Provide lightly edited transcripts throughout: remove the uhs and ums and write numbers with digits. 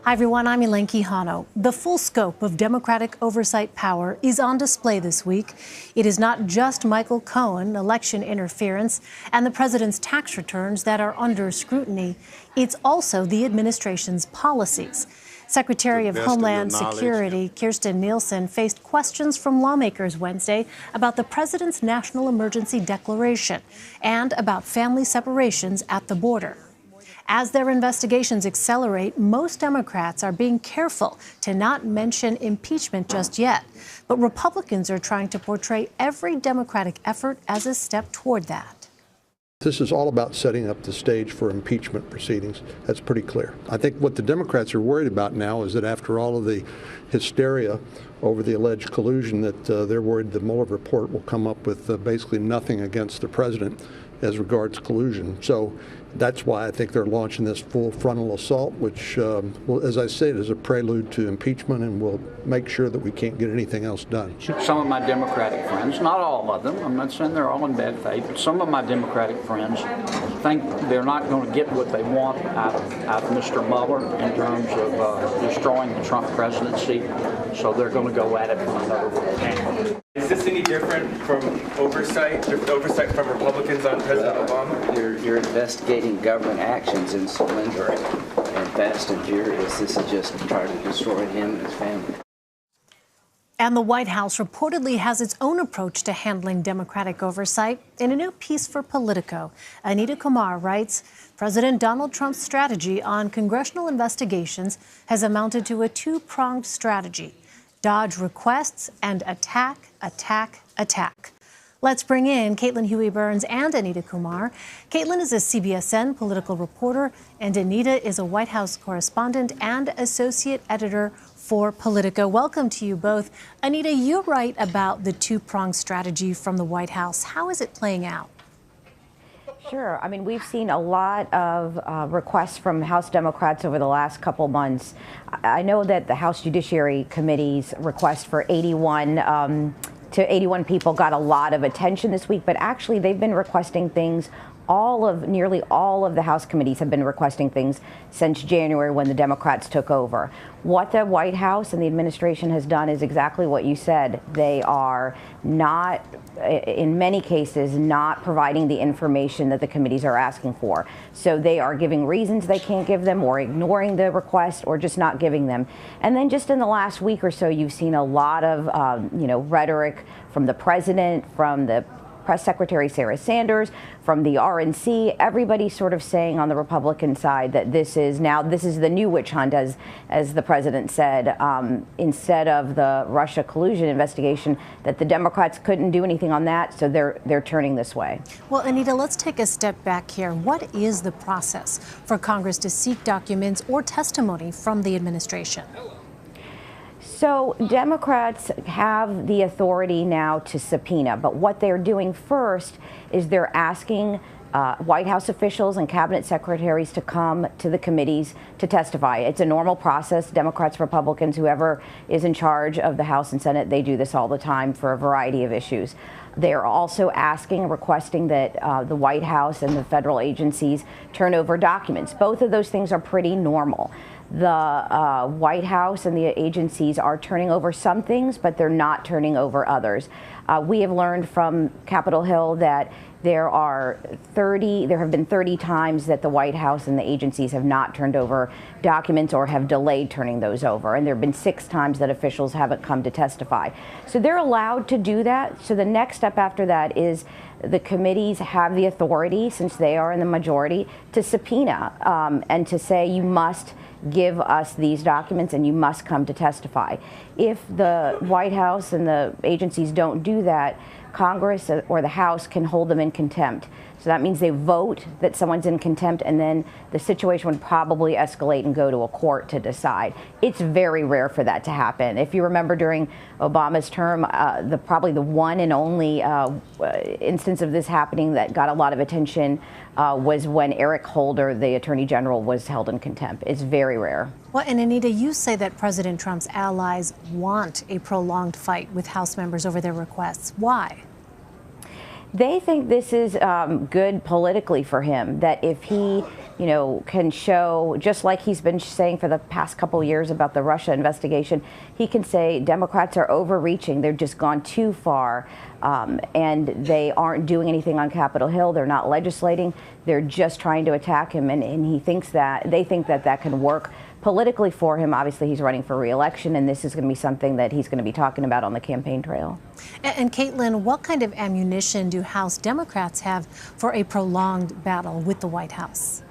Hi, everyone. I'm Elaine Quijano. The full scope of Democratic oversight power is on display this week. It is not just Michael Cohen, election interference, and the president's tax returns that are under scrutiny. It's also the administration's policies. Secretary of Homeland Security Kirstjen Nielsen faced questions from lawmakers Wednesday about the president's national emergency declaration and about family separations at the border. As their investigations accelerate, most Democrats are being careful to not mention impeachment just yet. But Republicans are trying to portray every Democratic effort as a step toward that. This is all about setting up the stage for impeachment proceedings. That's pretty clear. I think what the Democrats are worried about now is that after all of the hysteria over the alleged collusion, that they're worried the Mueller report will come up with basically nothing against the president as regards collusion. So that's why I think they're launching this full frontal assault, which, as I said, is a prelude to impeachment and will make sure that we can't get anything else done. Some of my Democratic friends, not all of them, I'm not saying they're all in bad faith, but some of my Democratic friends think they're not going to get what they want out of Mr. Mueller in terms of destroying the Trump presidency, so they're going to go at it from another angle. Is this any different from oversight from Republicans on President Obama? You're investigating government actions in splendor and fast and furious. This is just trying to destroy him and his family. And the White House reportedly has its own approach to handling Democratic oversight. In a new piece for Politico, Anita Kumar writes, President Donald Trump's strategy on congressional investigations has amounted to a two-pronged strategy: dodge requests and attack, attack, attack. Let's bring in Caitlin Huey-Burns and Anita Kumar. Caitlin is a CBSN political reporter, and Anita is a White House correspondent and associate editor for Politico. Welcome to you both. Anita, you write about the two-pronged strategy from the White House. How is it playing out? Sure. I mean, we've seen a lot of requests from House Democrats over the last couple months. I know that the House Judiciary Committee's request for 81 people got a lot of attention this week, but actually they've been requesting things. Nearly all of the House committees have been requesting things since January when the Democrats took over. What the White House and the administration has done is exactly what you said. They are not, in many cases, not providing the information that the committees are asking for. So they are giving reasons they can't give them, or ignoring the request, or just not giving them. And then just in the last week or so, you've seen a lot of rhetoric from the president, from the Press Secretary Sarah Sanders, from the RNC, everybody sort of saying on the Republican side that this is the new witch hunt, as the president said, instead of the Russia collusion investigation, that the Democrats couldn't do anything on that, so they're turning this way. Well, Anita, let's take a step back here. What is the process for Congress to seek documents or testimony from the administration? So Democrats have the authority now to subpoena, but what they're doing first is they're asking White House officials and cabinet secretaries to come to the committees to testify. It's a normal process. Democrats, Republicans, whoever is in charge of the House and Senate, they do this all the time for a variety of issues. They're also requesting that the White House and the federal agencies turn over documents. Both of those things are pretty normal. The White House and the agencies are turning over some things, but they're not turning over others. We have learned from Capitol Hill that there have been 30 times that the White House and the agencies have not turned over documents or have delayed turning those over. And there have been 6 times that officials haven't come to testify. So they're allowed to do that. So the next step after that is the committees have the authority, since they are in the majority, to subpoena and to say, you must give us these documents and you must come to testify. If the White House and the agencies don't do that, Congress or the House can hold them in contempt. So that means they vote that someone's in contempt, and then the situation would probably escalate and go to a court to decide. It's very rare for that to happen. If you remember, during Obama's term, probably the one and only instance of this happening that got a lot of attention was when Eric Holder, the Attorney General, was held in contempt. It's very rare. Well, and Anita, you say that President Trump's allies want a prolonged fight with House members over their requests. Why? They think this is good politically for him, that if he, can show, just like he's been saying for the past couple of years about the Russia investigation, he can say Democrats are overreaching, they've just gone too far, and they aren't doing anything on Capitol Hill, they're not legislating, they're just trying to attack him, and he thinks that, they think that that can work politically for him. Obviously, he's running for re-election, and this is going to be something that he's going to be talking about on the campaign trail. And Caitlin, what kind of ammunition do House Democrats have for a prolonged battle with the White House?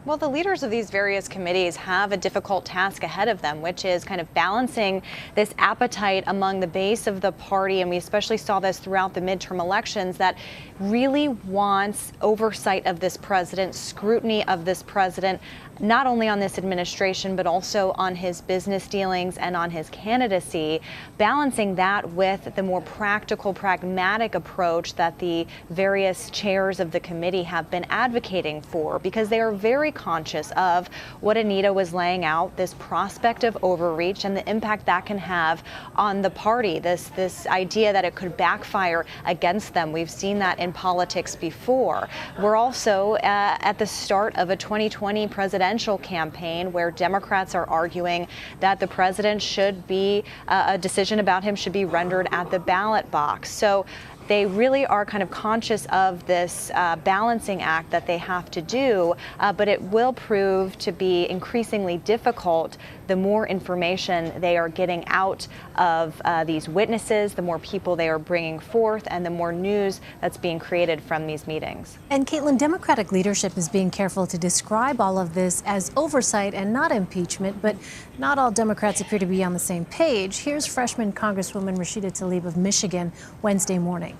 Well, the leaders of these various committees have a difficult task ahead of them, which is kind of balancing this appetite among the base of the party, and we especially saw this throughout the midterm elections, that really wants oversight of this president, scrutiny of this president, not only on this administration, but also on his business dealings and on his candidacy, balancing that with the more practical, pragmatic approach that the various chairs of the committee have been advocating for, because they are very conscious of what Anita was laying out, this prospect of overreach and the impact that can have on the party, this idea that it could backfire against them. We've seen that in politics before. We're also at the start of a 2020 presidential campaign where Democrats are arguing that the president should be, a decision about him should be rendered at the ballot box. So they really are kind of conscious of this balancing act that they have to do, but it will prove to be increasingly difficult the more information they are getting out of these witnesses, the more people they are bringing forth, and the more news that's being created from these meetings. And Caitlin, Democratic leadership is being careful to describe all of this as oversight and not impeachment, but not all Democrats appear to be on the same page. Here's freshman Congresswoman Rashida Tlaib of Michigan Wednesday morning.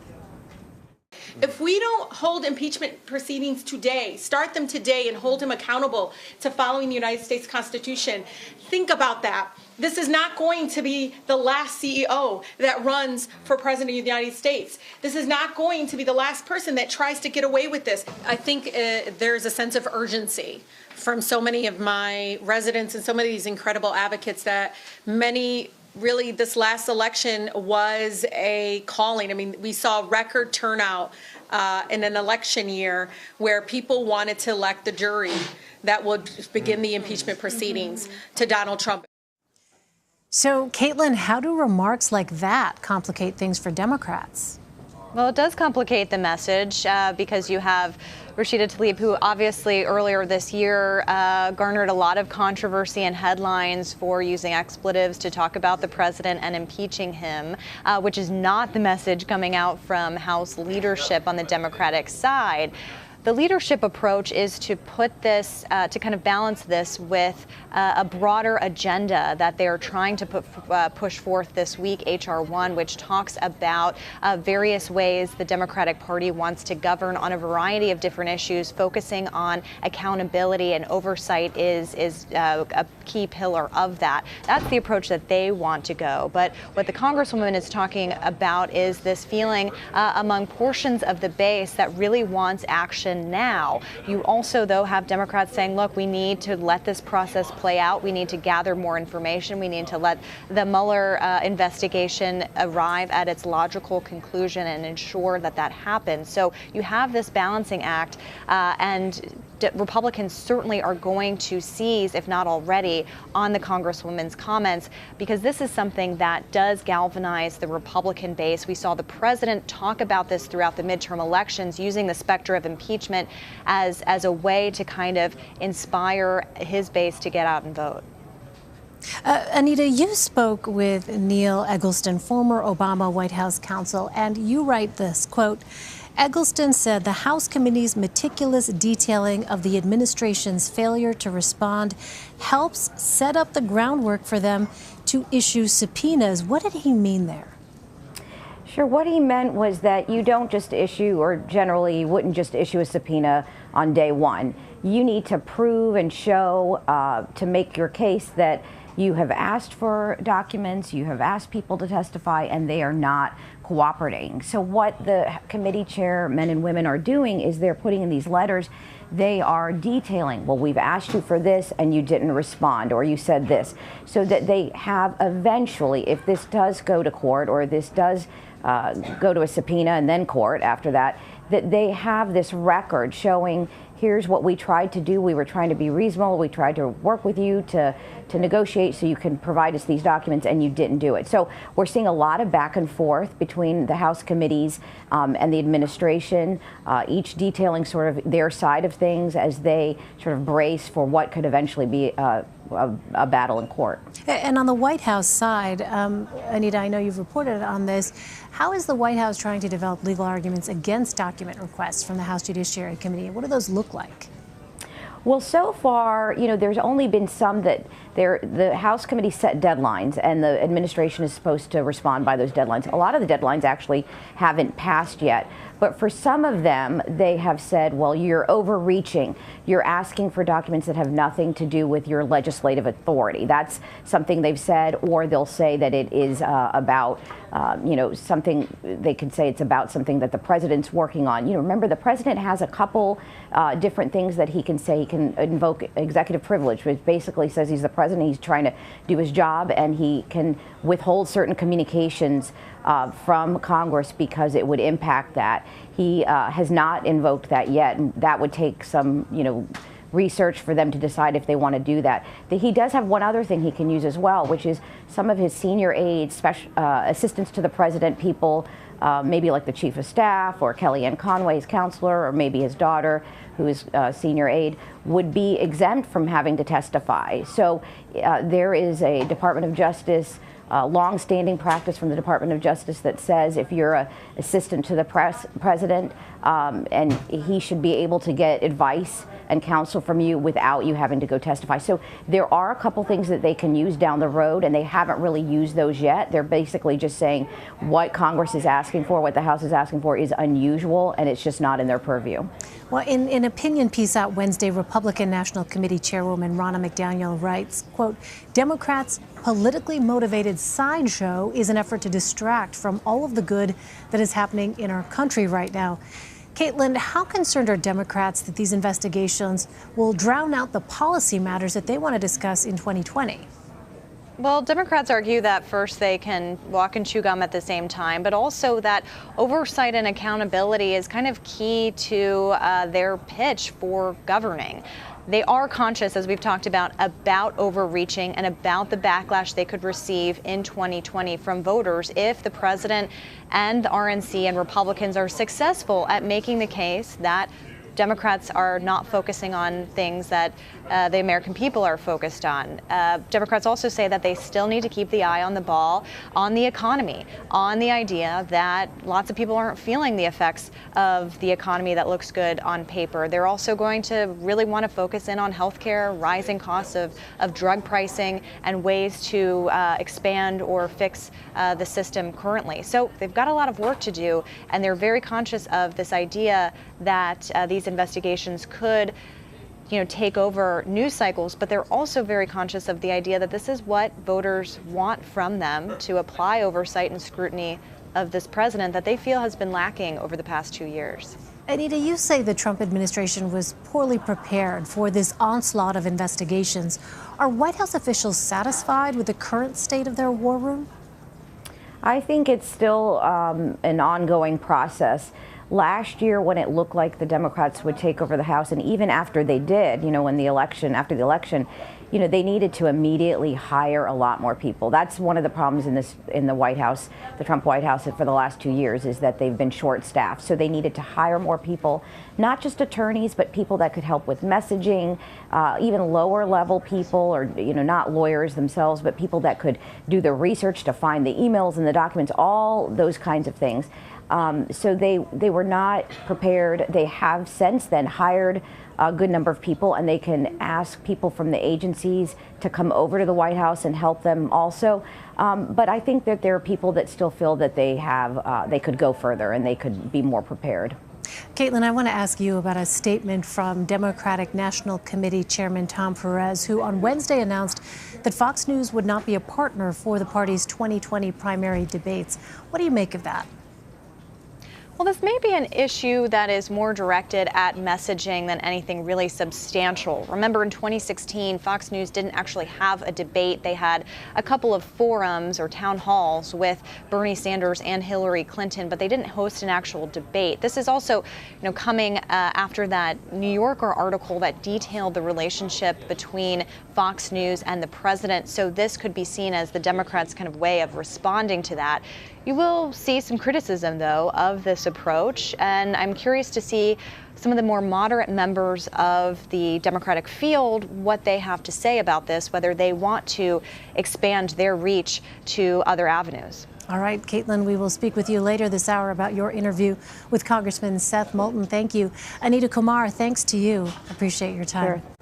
If we don't hold impeachment proceedings today, start them today and hold him accountable to following the United States Constitution, think about that. This is not going to be the last CEO that runs for president of the United States. This is not going to be the last person that tries to get away with this. I think there's a sense of urgency from so many of my residents and so many of these incredible advocates that many really this last election was a calling. I mean, we saw record turnout in an election year where people wanted to elect the jury that would begin the impeachment proceedings to Donald Trump. So, Caitlin, how do remarks like that complicate things for Democrats? Well, it does complicate the message because you have Rashida Tlaib, who obviously earlier this year garnered a lot of controversy and headlines for using expletives to talk about the president and impeaching him, which is not the message coming out from House leadership on the Democratic side. The leadership approach is to put this, to kind of balance this with a broader agenda that they are trying to push forth this week, H.R. 1, which talks about various ways the Democratic Party wants to govern on a variety of different issues, focusing on accountability, and oversight is a key pillar of that. That's the approach that they want to go. But what the Congresswoman is talking about is this feeling among portions of the base that really wants action now. You also, though, have Democrats saying, look, we need to let this process play out. We need to gather more information. We need to let the Mueller investigation arrive at its logical conclusion and ensure that that happens. So you have this balancing act, and Republicans certainly are going to seize, if not already, on the Congresswoman's comments, because this is something that does galvanize the Republican base. We saw the president talk about this throughout the midterm elections, using the specter of impeachment as a way to kind of inspire his base to get out and vote. Anita, you spoke with Neil Eggleston, former Obama White House counsel, and you write this, quote, Eggleston said the House committee's meticulous detailing of the administration's failure to respond helps set up the groundwork for them to issue subpoenas. What did he mean there? Sure. What he meant was that you don't just issue, or generally you wouldn't just issue a subpoena on day one. You need to prove and show to make your case that you have asked for documents, you have asked people to testify, and they are not cooperating. So what the committee chairmen and women are doing is they're putting in these letters they are detailing, well, we've asked you for this and you didn't respond, or you said this, so that they have eventually, if this does go to court, or this does go to a subpoena and then court after that, that they have this record showing, here's what we tried to do. We were trying to be reasonable. We tried to work with you to negotiate so you can provide us these documents, and you didn't do it. So we're seeing a lot of back and forth between the House committees and the administration, each detailing sort of their side of things as they sort of brace for what could eventually be a battle in court. And on the White House side, Anita, I know you've reported on this. How is the White House trying to develop legal arguments against document requests from the House Judiciary Committee? What do those look like? Well, so far, there's only been some that the House committee set deadlines, and the administration is supposed to respond by those deadlines. A lot of the deadlines actually haven't passed yet. But for some of them, they have said, well, you're overreaching. You're asking for documents that have nothing to do with your legislative authority. That's something they've said, or they'll say that it is about, something, they could say it's about something that the president's working on. Remember, the president has a couple different things that he can say. He can invoke executive privilege, which basically says he's the president, he's trying to do his job, and he can withhold certain communications from Congress because it would impact that. He has not invoked that yet, and that would take some, research for them to decide if they want to do that. He does have one other thing he can use as well, which is some of his senior aides, special assistants to the president, people maybe like the chief of staff or Kellyanne Conway's counselor, or maybe his daughter, who is senior aide, would be exempt from having to testify. So there is a Department of Justice long-standing practice from the Department of Justice that says if you're an assistant to the president, and he should be able to get advice and counsel from you without you having to go testify. So there are a couple things that they can use down the road, and they haven't really used those yet. They're basically just saying what Congress is asking for, what the House is asking for, is unusual, and it's just not in their purview. Well, in an opinion piece out Wednesday, Republican National Committee Chairwoman Ronna McDaniel writes, quote, Democrats' politically motivated sideshow is an effort to distract from all of the good that is happening in our country right now. Caitlin, how concerned are Democrats that these investigations will drown out the policy matters that they want to discuss in 2020? Well, Democrats argue that first they can walk and chew gum at the same time, but also that oversight and accountability is kind of key to their pitch for governing. They are conscious, as we've talked about overreaching and about the backlash they could receive in 2020 from voters if the president and the RNC and Republicans are successful at making the case that Democrats are not focusing on things that the American people are focused on. Democrats also say that they still need to keep the eye on the ball on the economy, on the idea that lots of people aren't feeling the effects of the economy that looks good on paper. They're also going to really want to focus in on healthcare, rising costs of drug pricing, and ways to expand or fix the system currently. So they've got a lot of work to do, and they're very conscious of this idea that these investigations could take over news cycles, but they're also very conscious of the idea that this is what voters want from them, to apply oversight and scrutiny of this president that they feel has been lacking over the past 2 years. Anita, you say the Trump administration was poorly prepared for this onslaught of investigations. Are White House officials satisfied with the current state of their war room? I think it's still an ongoing process. Last year, when it looked like the Democrats would take over the House, and even after they did, after the election, they needed to immediately hire a lot more people. That's one of the problems in the White House, the Trump White House, for the last 2 years, is that they've been short-staffed. So they needed to hire more people, not just attorneys, but people that could help with messaging, even lower-level people, or not lawyers themselves, but people that could do the research to find the emails and the documents, all those kinds of things. So they were not prepared. They have since then hired a good number of people, and they can ask people from the agencies to come over to the White House and help them also. But I think that there are people that still feel that they could go further and they could be more prepared. Caitlin, I want to ask you about a statement from Democratic National Committee Chairman Tom Perez, who on Wednesday announced that Fox News would not be a partner for the party's 2020 primary debates. What do you make of that? Well, this may be an issue that is more directed at messaging than anything really substantial. Remember, in 2016, Fox News didn't actually have a debate. They had a couple of forums or town halls with Bernie Sanders and Hillary Clinton, but they didn't host an actual debate. This is also, coming after that New Yorker article that detailed the relationship between Fox News and the president. So this could be seen as the Democrats' kind of way of responding to that. You will see some criticism, though, of this approach, and I'm curious to see some of the more moderate members of the Democratic field, what they have to say about this, whether they want to expand their reach to other avenues. All right, Caitlin, we will speak with you later this hour about your interview with Congressman Seth Moulton. Thank you. Anita Kumar, thanks to you. Appreciate your time. Sure.